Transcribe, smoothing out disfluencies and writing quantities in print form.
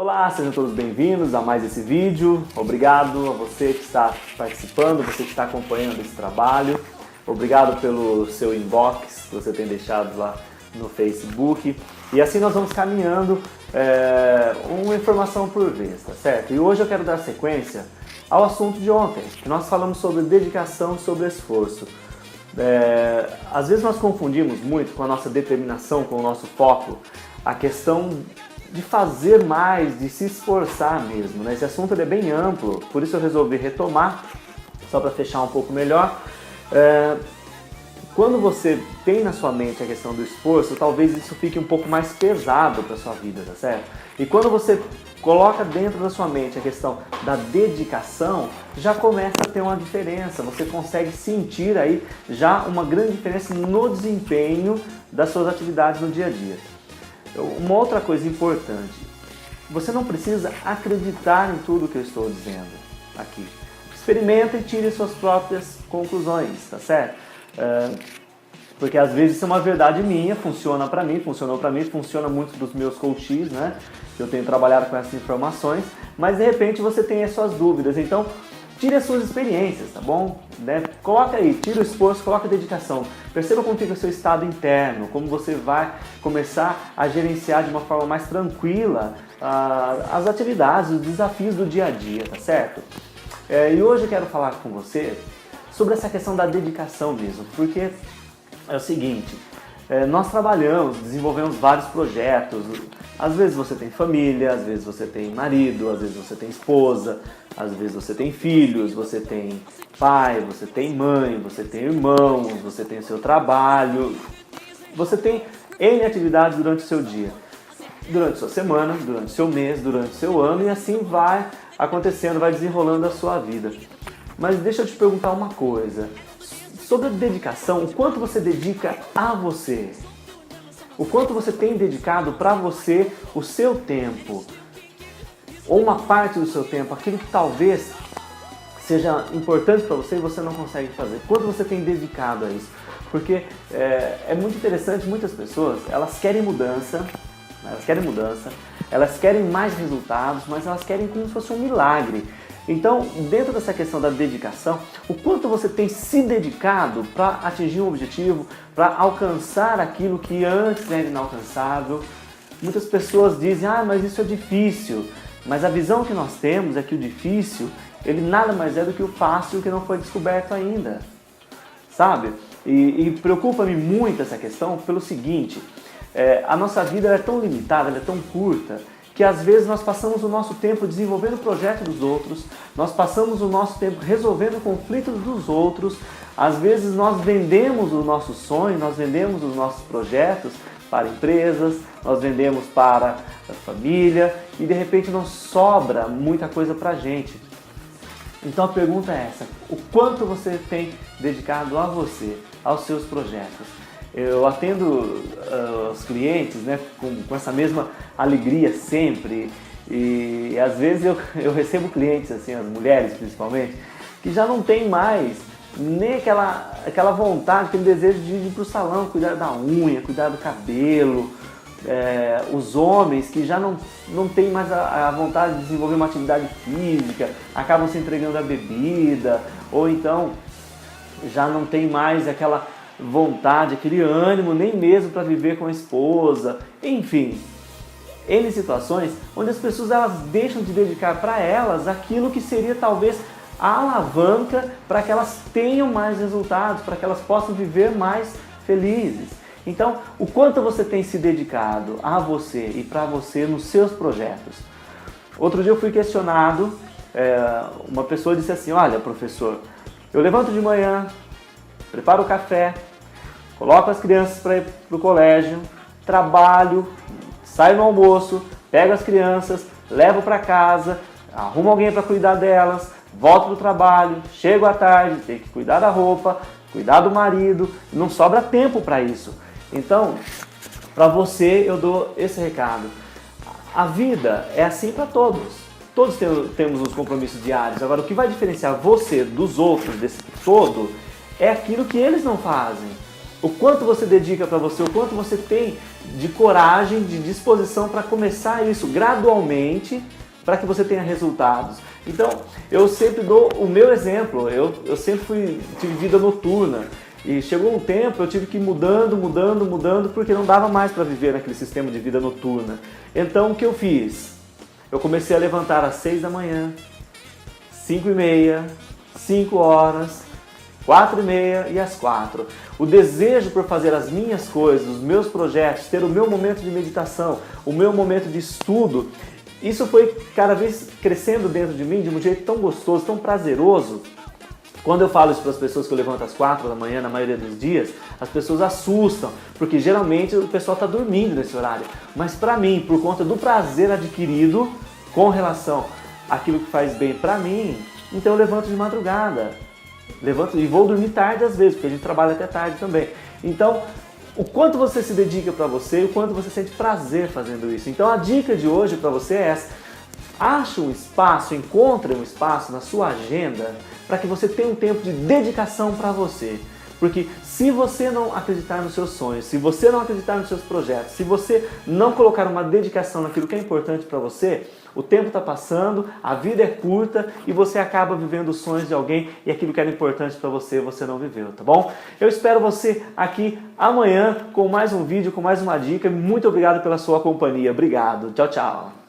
Olá, sejam todos bem-vindos a mais esse vídeo. Obrigado a você que está participando, você que está acompanhando esse trabalho. Obrigado pelo seu inbox que você tem deixado lá no Facebook. E assim nós vamos caminhando uma informação por vez, tá certo? E hoje eu quero dar sequência ao assunto de ontem, que nós falamos sobre dedicação, sobre esforço. Às vezes nós confundimos muito com a nossa determinação, com o nosso foco, a questão de fazer mais, de se esforçar mesmo, né? Esse assunto ele é bem amplo, por isso eu resolvi retomar, só para fechar um pouco melhor. Quando você tem na sua mente a questão do esforço, talvez isso fique um pouco mais pesado para sua vida, tá certo? E quando você coloca dentro da sua mente a questão da dedicação, já começa a ter uma diferença, você consegue sentir aí já uma grande diferença no desempenho das suas atividades no dia a dia. Uma outra coisa importante, você não precisa acreditar em tudo que eu estou dizendo aqui. Experimenta e tire suas próprias conclusões, tá certo? Porque às vezes isso é uma verdade minha, funciona para mim, funcionou para mim, funciona muito dos meus coaches, né? Que eu tenho trabalhado com essas informações, mas de repente você tem as suas dúvidas, então tire as suas experiências, tá bom? Coloca aí, tira o esforço, coloca a dedicação. Perceba como fica o seu estado interno, como você vai começar a gerenciar de uma forma mais tranquila as atividades, os desafios do dia a dia, tá certo? E hoje eu quero falar com você sobre essa questão da dedicação mesmo, porque é o seguinte, nós trabalhamos, desenvolvemos vários projetos, às vezes você tem família, às vezes você tem marido, às vezes você tem esposa, às vezes você tem filhos, você tem pai, você tem mãe, você tem irmãos, você tem o seu trabalho, você tem N atividades durante o seu dia, durante a sua semana, durante o seu mês, durante o seu ano, e assim vai acontecendo, vai desenrolando a sua vida. Mas deixa eu te perguntar uma coisa, sobre a dedicação, o quanto você dedica a você? O quanto você tem dedicado para você o seu tempo? Ou uma parte do seu tempo, aquilo que talvez seja importante para você e você não consegue fazer. Quanto você tem dedicado a isso? Porque é muito interessante, muitas pessoas, elas querem mudança, elas querem mais resultados, mas elas querem como se fosse um milagre. Então, dentro dessa questão da dedicação, o quanto você tem se dedicado para atingir um objetivo, para alcançar aquilo que antes era inalcançável. Muitas pessoas dizem, mas isso é difícil. Mas a visão que nós temos é que o difícil, ele nada mais é do que o fácil que não foi descoberto ainda. Sabe? E preocupa-me muito essa questão pelo seguinte, a nossa vida é tão limitada, ela é tão curta, que às vezes nós passamos o nosso tempo desenvolvendo o projeto dos outros, nós passamos o nosso tempo resolvendo conflitos dos outros, às vezes nós vendemos o nosso sonho, nós vendemos os nossos projetos para empresas, nós vendemos para a família e de repente não sobra muita coisa para a gente. Então a pergunta é essa, o quanto você tem dedicado a você, aos seus projetos? Eu atendo os clientes, né, com essa mesma alegria sempre e às vezes eu recebo clientes, assim, as mulheres principalmente, que já não tem mais nem aquela vontade, aquele desejo de ir para o salão, cuidar da unha, cuidar do cabelo. Os homens que já não têm mais a vontade de desenvolver uma atividade física, acabam se entregando à bebida, ou então já não tem mais aquela vontade, aquele ânimo, nem mesmo para viver com a esposa, enfim, N situações onde as pessoas elas deixam de dedicar para elas aquilo que seria talvez a alavanca para que elas tenham mais resultados, para que elas possam viver mais felizes. Então, o quanto você tem se dedicado a você e para você nos seus projetos? Outro dia eu fui questionado, uma pessoa disse assim, olha professor, eu levanto de manhã, preparo o café, coloco as crianças para ir para o colégio, trabalho, saio no almoço, pego as crianças, levo para casa, arrumo alguém para cuidar delas, volto do trabalho, chego à tarde, tenho que cuidar da roupa, cuidar do marido, não sobra tempo para isso. Então, para você eu dou esse recado. A vida é assim para todos. Todos temos os compromissos diários. Agora, o que vai diferenciar você dos outros desse todo é aquilo que eles não fazem. o quanto você dedica para você, o quanto você tem de coragem, de disposição para começar isso gradualmente, para que você tenha resultados. Então, eu sempre dou o meu exemplo, eu sempre tive vida noturna, e chegou um tempo eu tive que ir mudando, porque não dava mais para viver naquele sistema de vida noturna. Então, o que eu fiz? Eu comecei a levantar às 6 da manhã, 5h30, 5 horas, 4h30 e às 4. O desejo por fazer as minhas coisas, os meus projetos, ter o meu momento de meditação, o meu momento de estudo, isso foi cada vez crescendo dentro de mim de um jeito tão gostoso, tão prazeroso. Quando eu falo isso para as pessoas que eu levanto às 4 da manhã, na maioria dos dias, as pessoas assustam, porque geralmente o pessoal está dormindo nesse horário. Mas para mim, por conta do prazer adquirido com relação àquilo que faz bem para mim, então eu levanto de madrugada. Levanto e vou dormir tarde às vezes, porque a gente trabalha até tarde também. Então, o quanto você se dedica para você e o quanto você sente prazer fazendo isso. Então a dica de hoje para você é essa. Ache um espaço, encontre um espaço na sua agenda para que você tenha um tempo de dedicação para você. Porque se você não acreditar nos seus sonhos, se você não acreditar nos seus projetos, se você não colocar uma dedicação naquilo que é importante para você, o tempo está passando, a vida é curta e você acaba vivendo os sonhos de alguém e aquilo que era importante para você, você não viveu, tá bom? Eu espero você aqui amanhã com mais um vídeo, com mais uma dica. Muito obrigado pela sua companhia. Obrigado. Tchau, tchau.